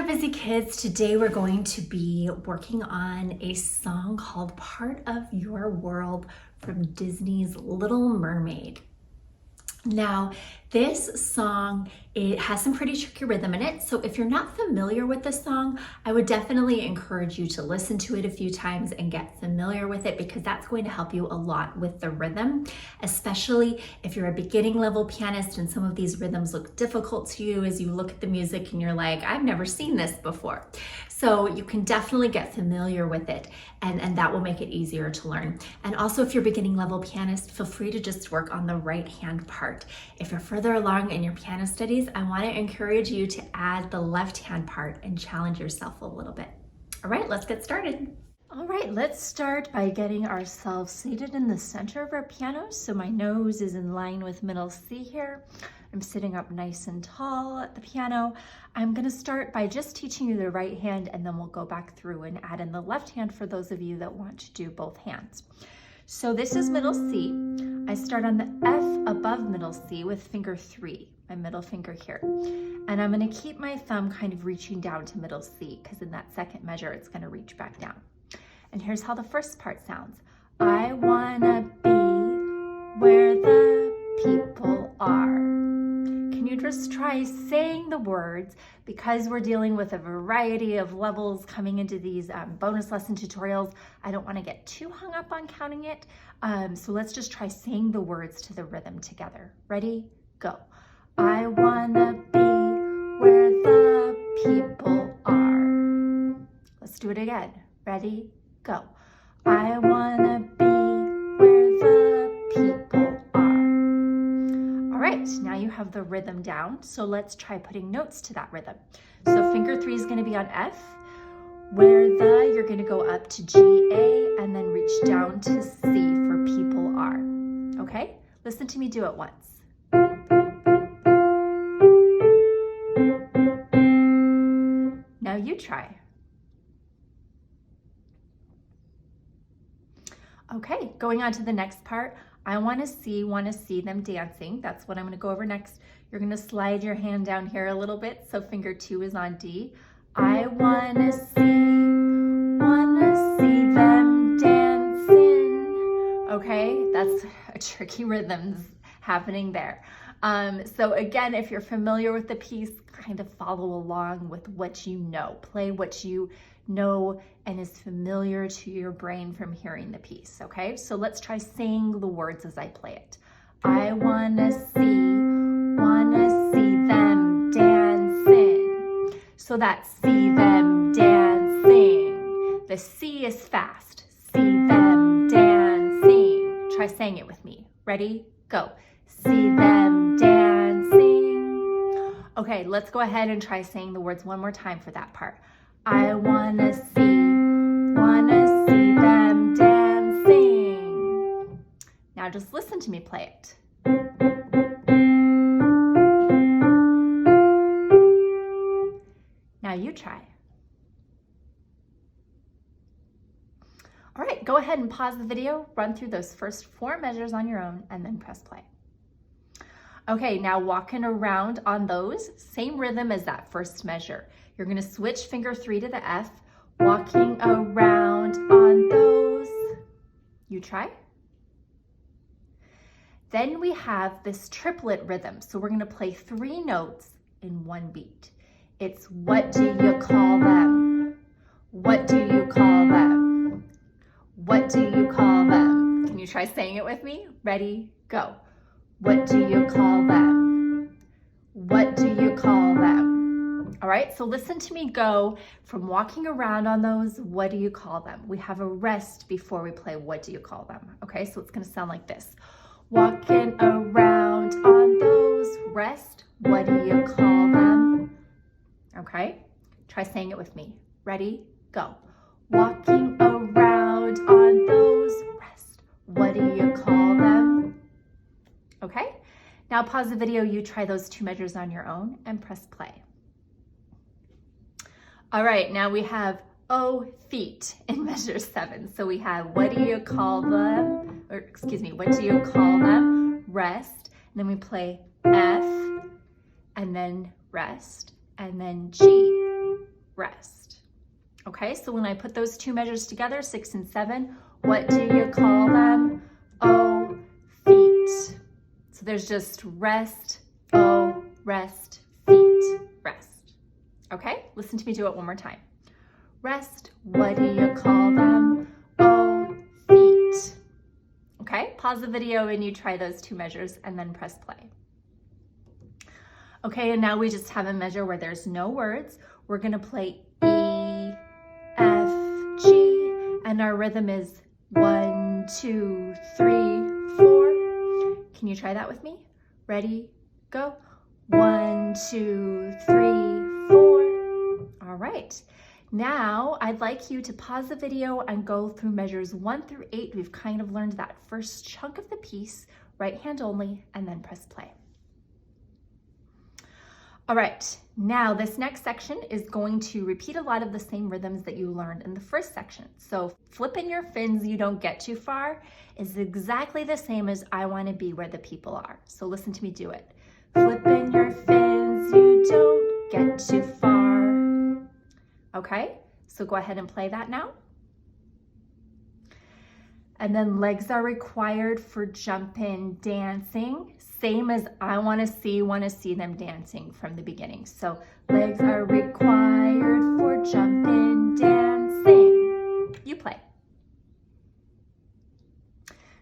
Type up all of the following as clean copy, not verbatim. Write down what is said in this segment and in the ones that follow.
busy kids. Today we're going to be working on a song called Part of Your World from Disney's Little Mermaid. Now, this song, it has some pretty tricky rhythm in it. So if you're not familiar with this song, I would definitely encourage you to listen to it a few times and get familiar with it, because that's going to help you a lot with the rhythm, especially if you're a beginning level pianist and some of these rhythms look difficult to you as you look at the music and you're like, I've never seen this before. So you can definitely get familiar with it, and that will make it easier to learn. And also, if you're a beginning level pianist, feel free to just work on the right hand part. If you're further along in your piano studies, I want to encourage you to add the left hand part and challenge yourself a little bit. All right, let's get started. All right, let's start by getting ourselves seated in the center of our piano. So my nose is in line with middle C here. I'm sitting up nice and tall at the piano. I'm gonna start by just teaching you the right hand, and then we'll go back through and add in the left hand for those of you that want to do both hands. So this is middle C. I start on the F above middle C with finger 3, my middle finger here. And I'm gonna keep my thumb kind of reaching down to middle C, because in that second measure, it's gonna reach back down. And here's how the first part sounds. I wanna be where the people are. Can you just try saying the words? Because we're dealing with a variety of levels coming into these bonus lesson tutorials, I don't want to get too hung up on counting it. So let's just try saying the words to the rhythm together. Ready? Go. I wanna be where the people are. Let's do it again. Ready? Go. I wanna be where the people are. All right, now you have the rhythm down, so let's try putting notes to that rhythm. So finger 3 is going to be on F, where the, you're going to go up to G, A, and then reach down to C for people are. Okay, listen to me do it once. Now you try. Okay, going on to the next part. I want to see them dancing. That's what I'm going to go over next. You're going to slide your hand down here a little bit. So finger 2 is on D. I want to see them dancing. Okay, that's a tricky rhythm happening there. So again, if you're familiar with the piece, kind of follow along with what you know. Play what you know and is familiar to your brain from hearing the piece, okay? So let's try saying the words as I play it. I wanna see them dancing. So that's see them dancing. The C is fast. See them dancing. Try saying it with me. Ready? Go. See them dancing. Okay, let's go ahead and try saying the words one more time for that part. I wanna see them dancing. Now just listen to me play it. Now you try. All right, go ahead and pause the video, run through those first 4 measures on your own, and then press play. Okay, now walking around on those, same rhythm as that first measure. You're gonna switch finger 3 to the F, walking around on those. You try. Then we have this triplet rhythm. So we're gonna play 3 notes in 1 beat. It's what do you call them? What do you call them? What do you call them? Can you try saying it with me? Ready, go. What do you call them? What do you call them? All right, so listen to me go from walking around on those, what do you call them? We have a rest before we play what do you call them? Okay, so it's gonna sound like this. Walking around on those, rest, what do you call them? Okay, try saying it with me. Ready, go. Walking around on those, rest, what do you call them? Okay, now pause the video, you try those 2 measures on your own and press play. All right, now we have feet in measure 7. So we have what do you call them, or excuse me, what do you call them, rest, and then we play F, and then rest, and then G, rest. Okay, so when I put those two measures together, 6 and 7, what do you call them? Oh, feet. So there's just rest, oh, rest, feet, rest. Okay, listen to me do it one more time. Rest, what do you call them? Oh, feet. Okay, pause the video and you try those two measures and then press play. Okay, and now we just have a measure where there's no words. We're gonna play E, F, G, and our rhythm is 1, 2, 3, 4. Can you try that with me? Ready, go. 1, 2, 3, 4. All right. Now I'd like you to pause the video and go through measures 1 through 8. We've kind of learned that first chunk of the piece, right hand only, and then press play. All right, now this next section is going to repeat a lot of the same rhythms that you learned in the first section. So flipping your fins, you don't get too far is exactly the same as I want to be where the people are. So listen to me do it. Flipping your fins, you don't get too far. Okay, so go ahead and play that now. And then legs are required for jumping, dancing. Same as I want to see them dancing from the beginning. So legs are required for jumping, dancing. You play.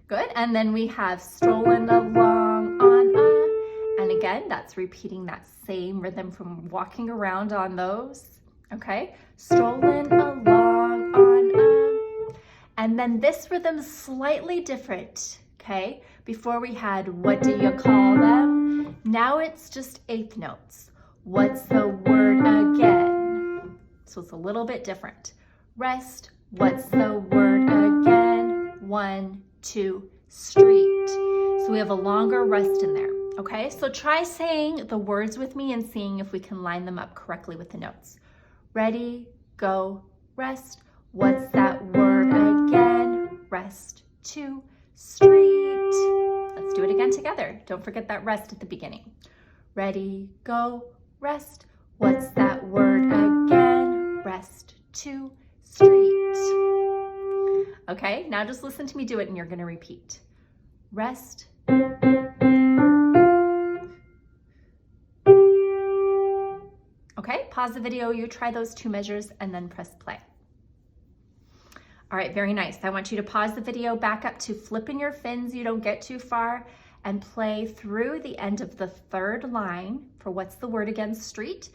Good, and then we have strolling along on a, and again, that's repeating that same rhythm from walking around on those, okay? Strolling along on a, and then this rhythm's slightly different, okay? Before we had, what do you call them? Now it's just eighth notes. What's the word again? So it's a little bit different. Rest, what's the word again? 1, 2, street. So we have a longer rest in there, okay? So try saying the words with me and seeing if we can line them up correctly with the notes. Ready, go, rest. What's that word again? Rest, 2, street. Let's do it again together. Don't forget that rest at the beginning. Ready, go, rest. What's that word again? Rest, 2, street. Okay, now just listen to me do it and you're gonna repeat. Rest. Okay, pause the video, you try those two measures and then press play. All right, very nice. I want you to pause the video, back up to flipping your fins, you don't get too far, and play through the end of the third line for what's the word again, street.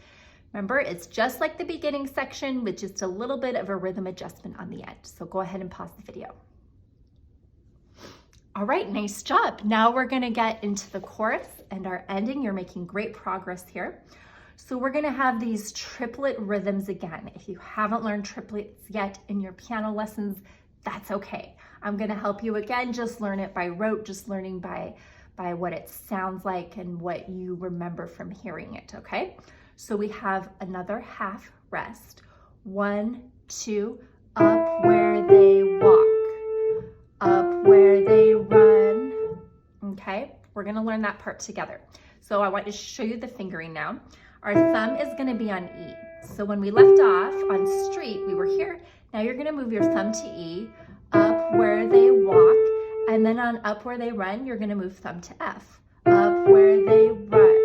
Remember, it's just like the beginning section with just a little bit of a rhythm adjustment on the end. So go ahead and pause the video. All right, nice job. Now we're gonna get into the chorus and our ending. You're making great progress here. So we're gonna have these triplet rhythms again. If you haven't learned triplets yet in your piano lessons, that's okay. I'm gonna help you again, just learn it by rote, just learning by what it sounds like and what you remember from hearing it, okay? So we have another half rest. 1, 2, up where they walk, up where they run, okay? We're gonna learn that part together. So I want to show you the fingering now. Our thumb is gonna be on E. So when we left off on street, we were here. Now you're gonna move your thumb to E, up where they walk, and then on up where they run, you're gonna move thumb to F, up where they run.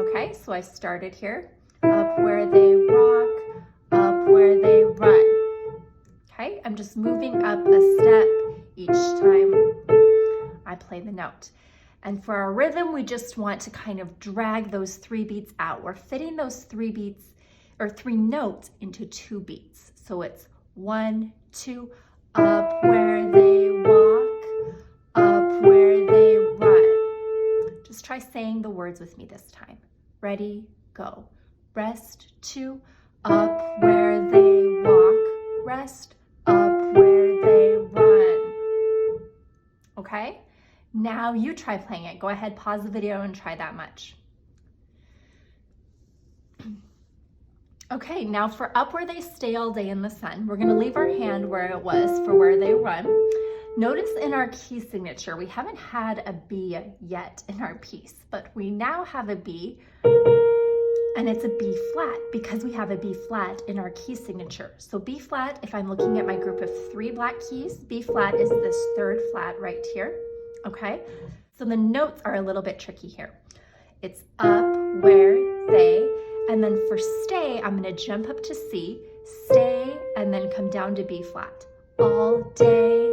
Okay, so I started here, up where they walk, up where they run. Okay, I'm just moving up a step each time I play the note. And for our rhythm, we just want to kind of drag those 3 beats out. We're fitting those 3 beats or 3 notes into 2 beats. So it's 1, 2, up where they walk, up where they run. Just try saying the words with me this time. Ready, go. Rest, 2, up where they walk, rest, up where they run. Okay? Now you try playing it. Go ahead, pause the video and try that much. Okay, now for up where they stay all day in the sun, we're gonna leave our hand where it was for where they run. Notice in our key signature, we haven't had a B yet in our piece, but we now have a B And it's a B flat because we have a B flat in our key signature. So B flat, if I'm looking at my group of 3 black keys, B flat is this 3rd flat right here, okay? So the notes are a little bit tricky here. It's up, where, they, and then for stay, I'm gonna jump up to C, stay, and then come down to B flat. All day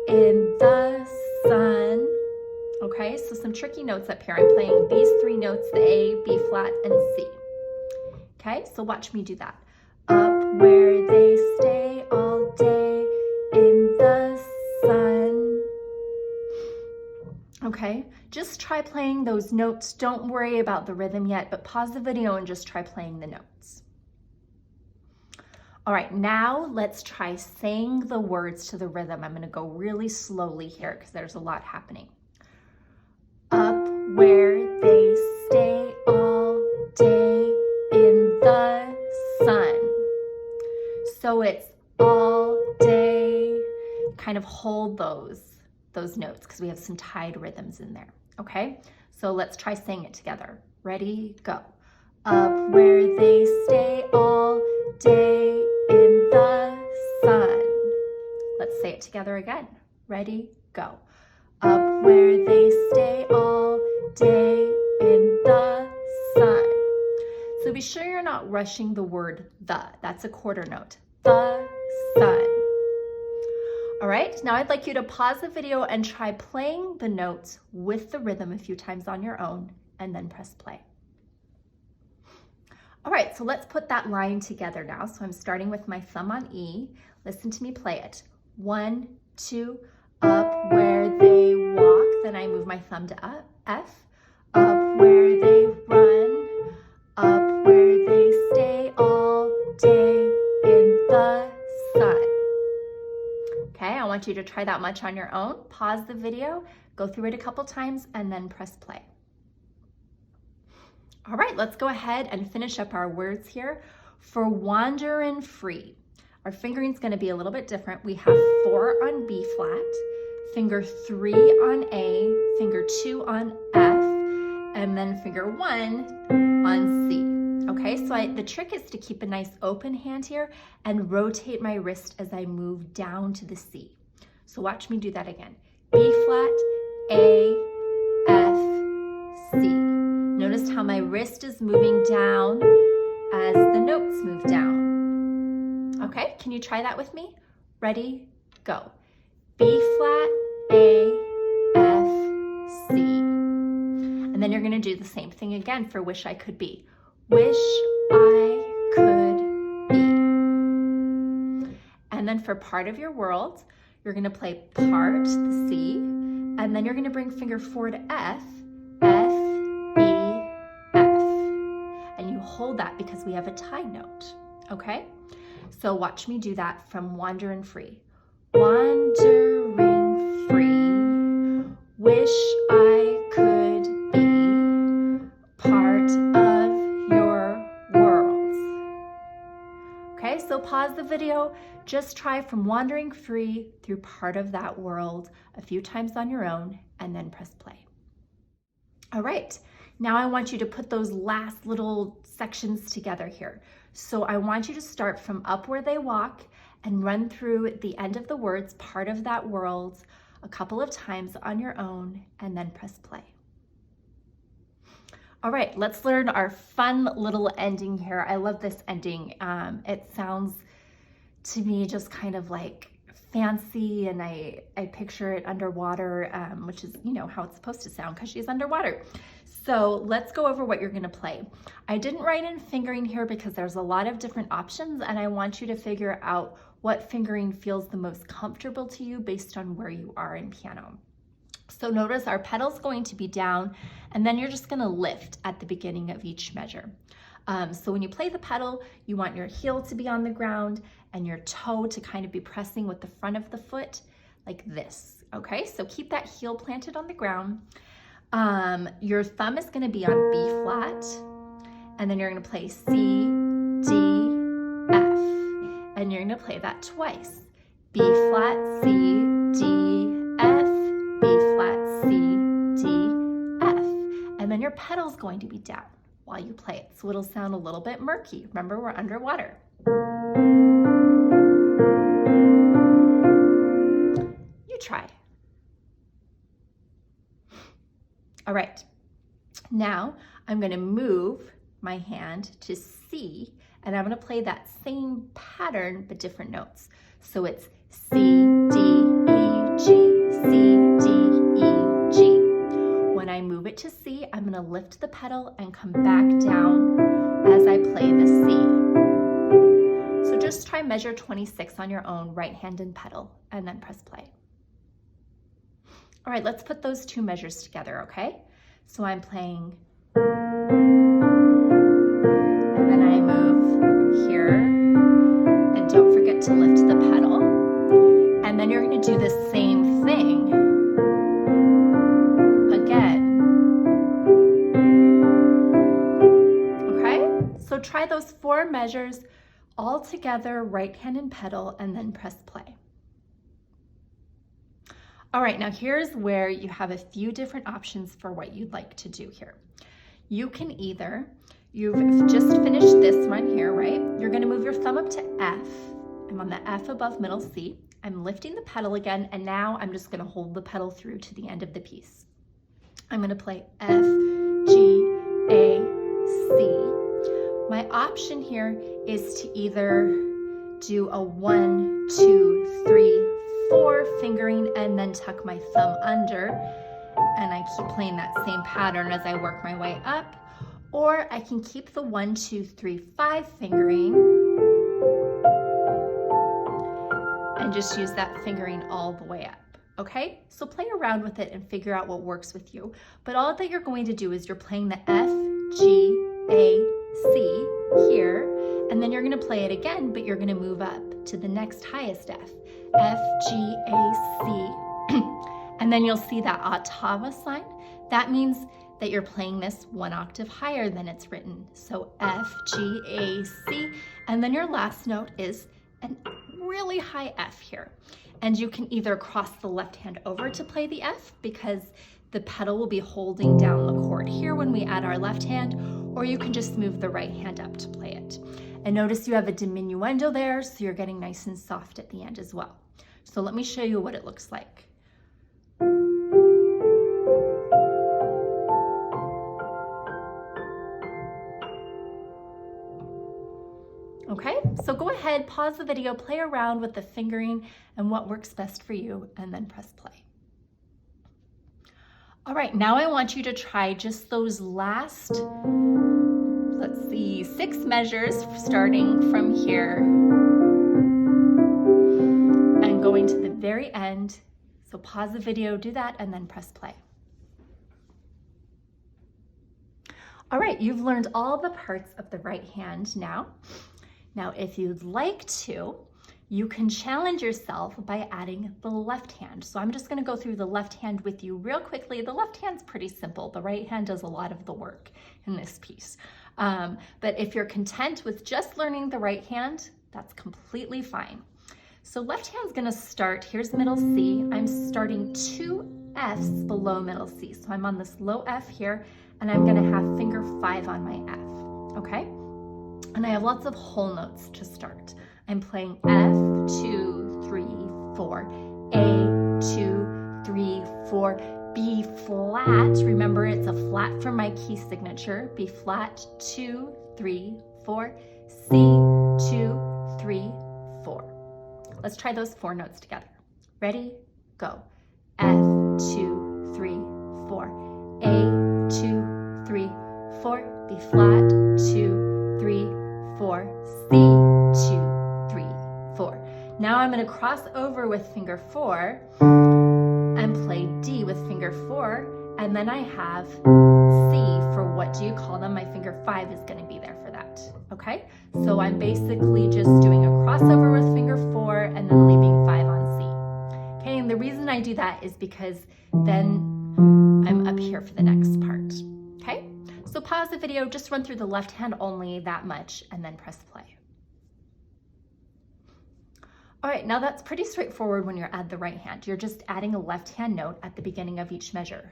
in the sun. Okay, so some tricky notes up here. I'm playing these 3 notes, the A, B flat, and C. Okay, so watch me do that. Up where they stay all day in the sun. Okay, just try playing those notes. Don't worry about the rhythm yet, but pause the video and just try playing the notes. All right, now let's try saying the words to the rhythm. I'm gonna go really slowly here because there's a lot happening. Up where they stay all day in the sun. So it's all day. Kind of hold those notes because we have some tied rhythms in there, okay? So let's try saying it together. Ready, go. Up where they stay all day in the sun. Let's say it together again. Ready, go. Up where they stay all day in the sun. So be sure you're not rushing the word the. That's a quarter note. The sun. All right, now I'd like you to pause the video and try playing the notes with the rhythm a few times on your own and then press play. All right, so let's put that line together now. So I'm starting with my thumb on E. Listen to me play it. 1, 2, up where they walk, then I move my thumb to F. Up where they run, up where they stay all day in the sun. Okay, I want you to try that much on your own. Pause the video, go through it a couple times, and then press play. All right, let's go ahead and finish up our words here. For wanderin' free, our fingering is going to be a little bit different. We have 4 on B flat, finger 3 on A, finger 2 on F, and then finger 1 on C. Okay, so the trick is to keep a nice open hand here and rotate my wrist as I move down to the C. So watch me do that again. B flat, A, F, C. Notice how my wrist is moving down as the notes move down. Okay, can you try that with me? Ready, go. B flat, A, F, C. And then you're gonna do the same thing again for Wish I Could Be. Wish I could be. And then for Part of Your World, you're gonna play part, the C, and then you're gonna bring finger 4 to F, F, E, F. And you hold that because we have a tied note, okay? So watch me do that from Wanderin' Free. Wandering free, wish I could be part of your world. Okay, so pause the video, just try from wandering free through part of that world a few times on your own and then press play. All right, now I want you to put those last little sections together here. So I want you to start from up where they walk and run through the end of the words, part of that world, a couple of times on your own and then press play. All right, let's learn our fun little ending here. I love this ending. It sounds to me just kind of like fancy, and I picture it underwater, which is, you know, how it's supposed to sound because she's underwater. So let's go over what you're gonna play. I didn't write in fingering here because there's a lot of different options, and I want you to figure out what fingering feels the most comfortable to you based on where you are in piano. So notice our pedal's going to be down, and then you're just gonna lift at the beginning of each measure. So when you play the pedal, you want your heel to be on the ground and your toe to kind of be pressing with the front of the foot like this, okay? So keep that heel planted on the ground. Your thumb is gonna be on B flat, and then you're gonna play C, D, F, and you're gonna play that twice. B flat, C, D, F, B flat, C, D, F, and then your pedal's going to be down. while you play it. So it'll sound a little bit murky. Remember, we're underwater. You try. All right. Now I'm going to move my hand to C, and I'm going to play that same pattern but different notes. So it's C, D, E, G, C, D, E, G. When I move it to C, I'm going to lift the pedal and come back down as I play the C. So just try measure 26 on your own, right-handed pedal, and then press play. All right, let's put those two measures together, okay? So I'm playing, and then I move here, and don't forget to lift the pedal, and then you're going to do the same thing again. Okay, so try those 4 measures all together, right-handed pedal, and then press play. All right, now here's where you have a few different options for what you'd like to do here. You can either, you've just finished this one here, right? You're gonna move your thumb up to F. I'm on the F above middle C. I'm lifting the pedal again, and now I'm just gonna hold the pedal through to the end of the piece. I'm gonna play F, G, A, C. My option here is to either do a 1, 2, 3, 4 fingering and then tuck my thumb under, and I keep playing that same pattern as I work my way up, or I can keep the 1, 2, 3, 5 fingering and just use that fingering all the way up. Okay, so play around with it and figure out what works with you. But all that you're going to do is you're playing the F, G, A, C here, and then you're going to play it again, but you're going to move up to the next highest F. F, G, A, C, and then you'll see that ottava sign. That means that you're playing this 1 octave higher than it's written. So F, G, A, C, and then your last note is a really high F here. And you can either cross the left hand over to play the F, because the pedal will be holding down the chord here when we add our left hand, or you can just move the right hand up to play it. And notice you have a diminuendo there, so you're getting nice and soft at the end as well. So let me show you what it looks like. Okay, so go ahead, pause the video, play around with the fingering and what works best for you, and then press play. All right, now I want you to try just those last, let's see, 6 measures starting from here and going to the very end. So pause the video, do that, and then press play. All right, you've learned all the parts of the right hand now. Now, if you'd like to, you can challenge yourself by adding the left hand. So I'm just gonna go through the left hand with you real quickly. The left hand's pretty simple. The right hand does a lot of the work in this piece. But if you're content with just learning the right hand, that's completely fine. So left hand's gonna start, here's middle C. I'm starting 2 Fs below middle C. So I'm on this low F here, and I'm gonna have finger 5 on my F, okay? And I have lots of whole notes to start. I'm playing F, 2, 3, 4, A, 2, 3, 4, B flat. Remember, it's a flat from my key signature. B flat, 2, 3, 4, C, 2, 3, 4. Let's try those 4 notes together. Ready? Go. F, 2, 3, 4, A, 2, 3, 4, B flat, 2, 3, 4, C, 2, 3, 4. Now I'm going to cross over with finger 4 and play D with finger 4, and then I have C for what do you call them? My finger 5 is going to be there for that, okay? So I'm basically just doing a crossover with finger 4 and then leaving 5 on C. Okay, and the reason I do that is because then I'm up here for the next part, okay? So pause the video, just run through the left hand only, that much, and then press play. All right, now that's pretty straightforward when you're at the right hand. You're just adding a left hand note at the beginning of each measure.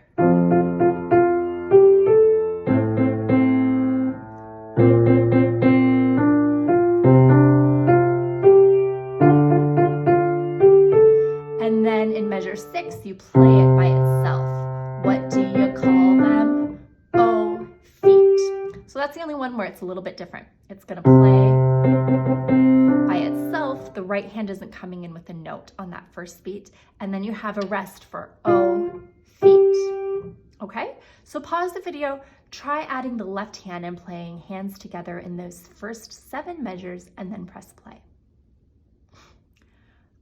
that's the only one where it's a little bit different. It's gonna play by itself. The right hand isn't coming in with a note on that first beat. And then you have a rest for O, feet. Okay, so pause the video, try adding the left hand and playing hands together in those first 7 measures, and then press play.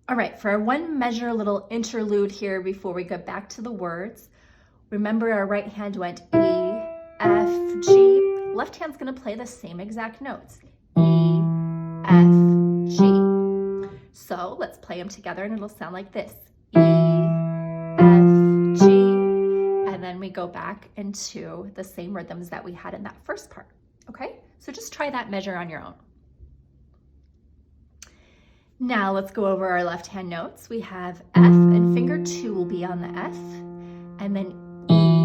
All right, for our 1 measure little interlude here before we get back to the words, remember our right hand went E, F, G. Left hand's gonna play the same exact notes, E, F, G. So let's play them together and it'll sound like this, E, F, G, and then we go back into the same rhythms that we had in that first part, okay? So just try that measure on your own. Now let's go over our left hand notes. We have F, and finger 2 will be on the F, and then E.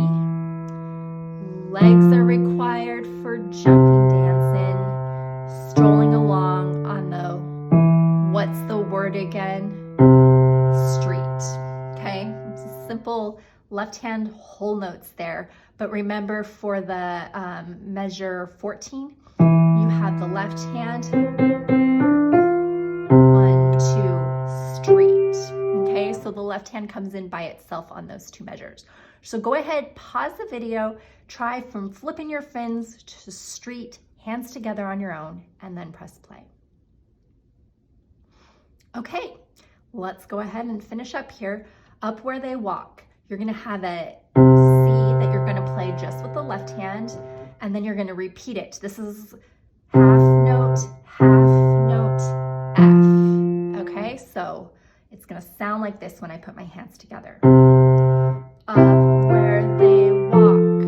Legs are required for jumping, dancing, strolling along on the, what's the word again? Street, okay? It's a simple left hand whole notes there, but remember for the measure 14, you have the left hand onto street, okay? So the left hand comes in by itself on those 2 measures. So go ahead, pause the video, try from flipping your fins to street, hands together on your own, and then press play. Okay, let's go ahead and finish up here. Up where they walk, you're gonna have a C that you're gonna play just with the left hand, and then you're gonna repeat it. This is half note, F. Okay, so it's gonna sound like this when I put my hands together. Up where they walk.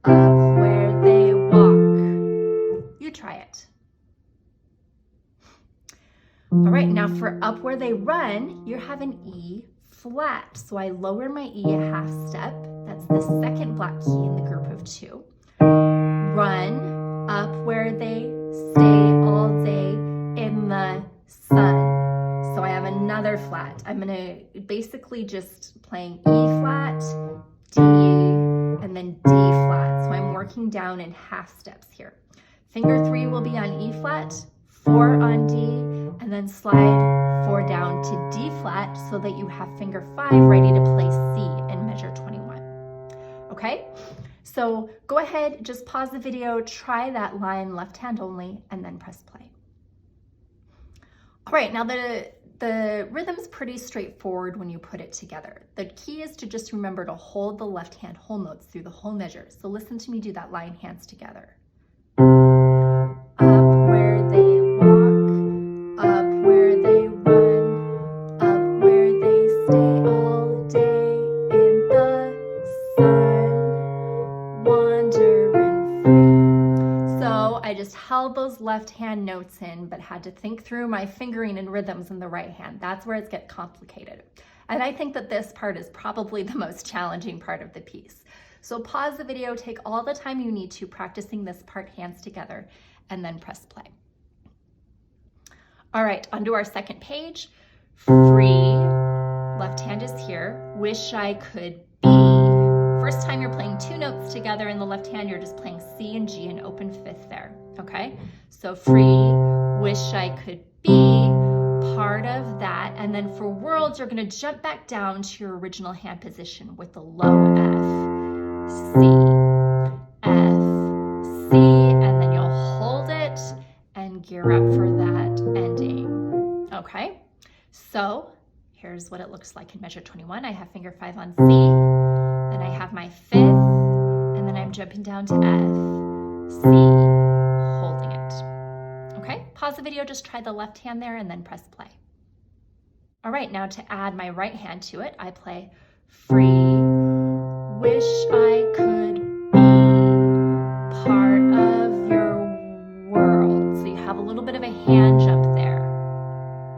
Up where they walk. You try it. All right, now for up where they run, you have an E flat. So I lower my E a half step. That's the second black key in the group of 2. Run up where they stay all day in the sun. So I have another flat. I'm gonna basically just playing E flat, D, and then D flat. So I'm working down in half steps here. Finger 3 will be on E flat, 4 on D, and then slide 4 down to D flat so that you have finger 5 ready to play C in measure 21. Okay? So go ahead, just pause the video, try that line left hand only, and then press play. All right, now the rhythm's pretty straightforward when you put it together. The key is to just remember to hold the left hand whole notes through the whole measure. So listen to me do that line hands together. Up where they walk, up where they run, up where they stay all day in the sun, wandering free. So I just held those left hand notes in, but had to think through my fingering and rhythms in the right hand. That's where it gets complicated. And I think that this part is probably the most challenging part of the piece. So pause the video, take all the time you need to practicing this part hands together, and then press play. All right, onto our second page. Free, left hand is here. Wish I could be. First time you're playing 2 notes together in the left hand, you're just playing C and G, an open 5th there, okay? So free, wish I could be, part of that. And then for worlds, you're gonna jump back down to your original hand position with the low F, C, F, C, and then you'll hold it and gear up for that ending, okay? So here's what it looks like in measure 21. I have finger 5 on C, then I have my 5th, and then I'm jumping down to F, C, holding it. Okay, pause the video, just try the left hand there and then press play. All right, now to add my right hand to it, I play free, wish I could be part of your world. So you have a little bit of a hand jump there.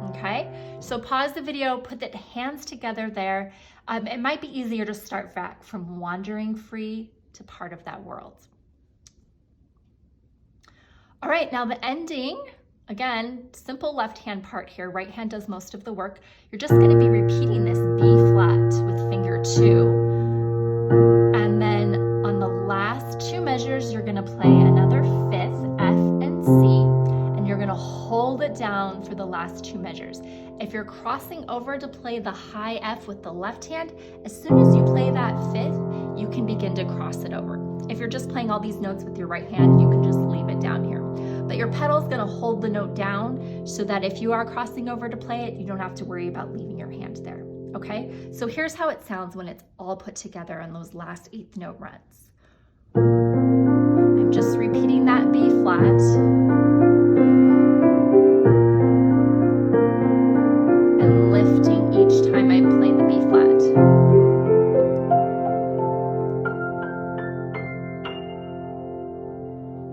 Okay, so pause the video, put the hands together there. It might be easier to start back from wandering free to part of that world. All right, now the ending, again, simple left hand part here. Right hand does most of the work. You're just gonna be repeating this B flat with finger 2. And then on the last 2 last two measures. If you're crossing over to play the high F with the left hand, as soon as you play that fifth, you can begin to cross it over. If you're just playing all these notes with your right hand, you can just leave it down here. But your pedal is going to hold the note down so that if you are crossing over to play it, you don't have to worry about leaving your hand there. Okay, so here's how it sounds when it's all put together on those last eighth note runs. I'm just repeating that B flat. And lifting each time I play the B flat.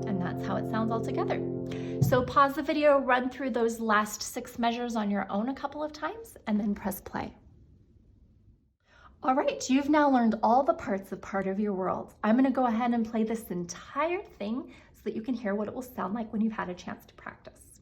And that's how it sounds all together. So pause the video, run through those last 6 measures on your own a couple of times, and then press play. All right, you've now learned all the parts of Part of Your World. I'm gonna go ahead and play this entire thing so that you can hear what it will sound like when you've had a chance to practice.